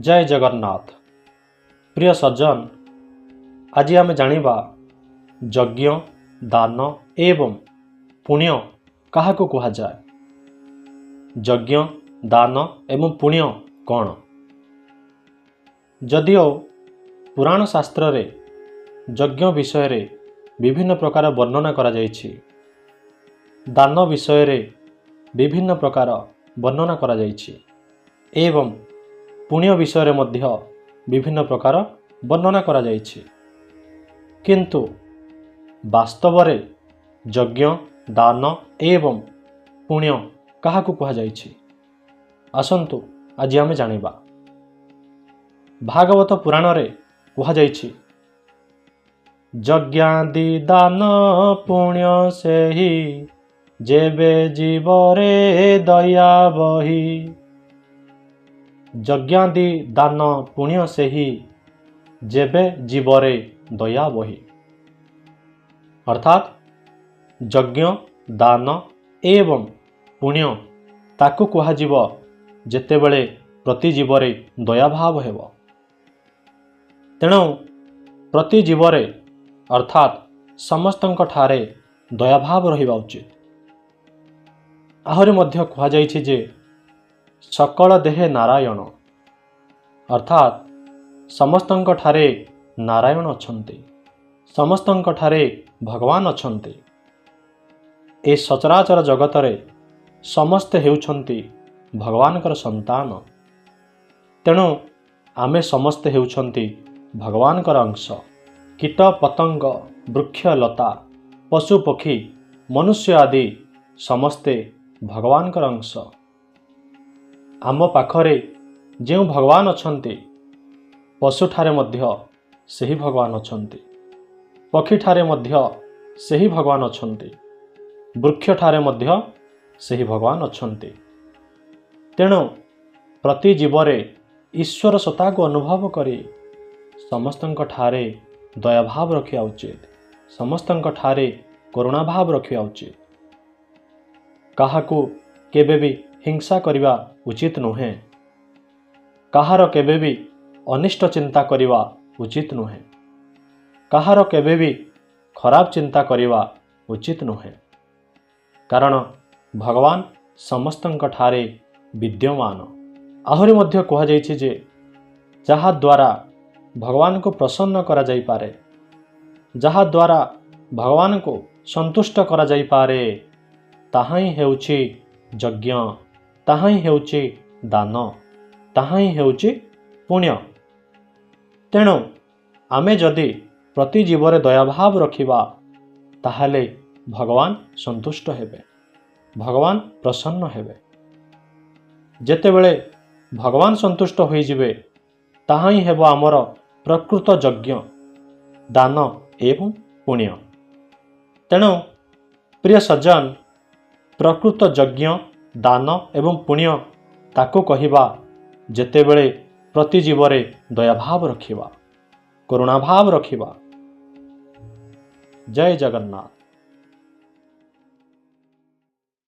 जय जगन्नाथ। प्रिय सज्जन, आज आम जानिबा यज्ञ दान एवं पुण्य क्या कह जाए। यज्ञ दान एवं पुण्य कौन? जदिओ पुराण शास्त्र रे यज्ञ विषय रे विभिन्न प्रकार वर्णना करा जायछि, दान विषय रे विभिन्न प्रकार वर्णना करा जायछि एवं पुण्य विषय रे मध्य विभिन्न प्रकार वर्णना करा जायछि। किंतु वास्तव रे यज्ञ दान एवं पुण्य क्या कह जायछि, आसंतु आज आमे जानिबा। भागवत पुराण रे कह जायछि, यज्ञादि दान पुण्य सेहि जेबे जीवरे दया बही। यज्ञादि दान पुण्य सेहि जेबे जीवरे दया बही। अर्थात यज्ञ दान एवं पुण्य ताकू कहाजिव जेतेबेले प्रति जीवरे दया भाव हेब। तेणु प्रति जीवरे अर्थात समस्तंक ठारे दया भाव रहिबा उचित। आहरी मध्य कहा जायछि जे सकल देहे नारायण, अर्थात समस्तंक ठारे नारायण अछंती, समस्तंक ठारे भगवान अछंती। ए सचराचर जगत रे समस्ते हेउछंती भगवानकर संतान। तेणु आमे समस्ते हेउछंती भगवानकर अंश। कीट पतंग वृक्ष लता पशु पक्षी मनुष्य आदि समस्ते भगवानकर अंश। आम पाखरे जो भगवान अछंती पशु ठारे मध्य सही भगवान अछंती, पक्षी ठारे मध्य सही भगवान अछंती, वृक्ष ठारे मध्य सही भगवान अछंती। तेणु प्रति जीवरे ईश्वर सत्ता को अनुभव करी समस्तंक ठारे दया भाव रखिया उचित, समस्तंक ठारे करुणा भाव रखिया उचित। काहाकू केबे भी हिंसा करिवा उचित नुहे, काहार केबे भी अनिष्ट चिंता करिवा उचित नुहे, काहार केबे भी खराब चिंता करिवा उचित नुहे। कारण भगवान समस्तंक ठारे विद्यमान। आहरी मध्य कहा जायछि जे जहा द्वारा भगवान को प्रसन्न करा जाई पारे, जहा द्वारा भगवान को संतुष्ट करा जाई पारे, ताहा ही हेउछि यज्ञ, ताहा ही हेउछि दान, ताहा ही हेउछि पुण्य। तेणु आमे जदि प्रति जीवरे दया भाव रखिबा ताहाले भगवान संतुष्ट हेबे, भगवान प्रसन्न हेबे। जेतेबेले भगवान संतुष्ट होई जिवे ताहा ही हेबो आमर प्रकृत यज्ञ दान एवं पुण्य। तेणु प्रिय सज्जन, प्रकृत यज्ञ दान एवं पुण्य ताको कहिबा जेतेबेले प्रति जीवरे दया भाव रखिबा, करुणा भाव रखिबा। जय जगन्नाथ।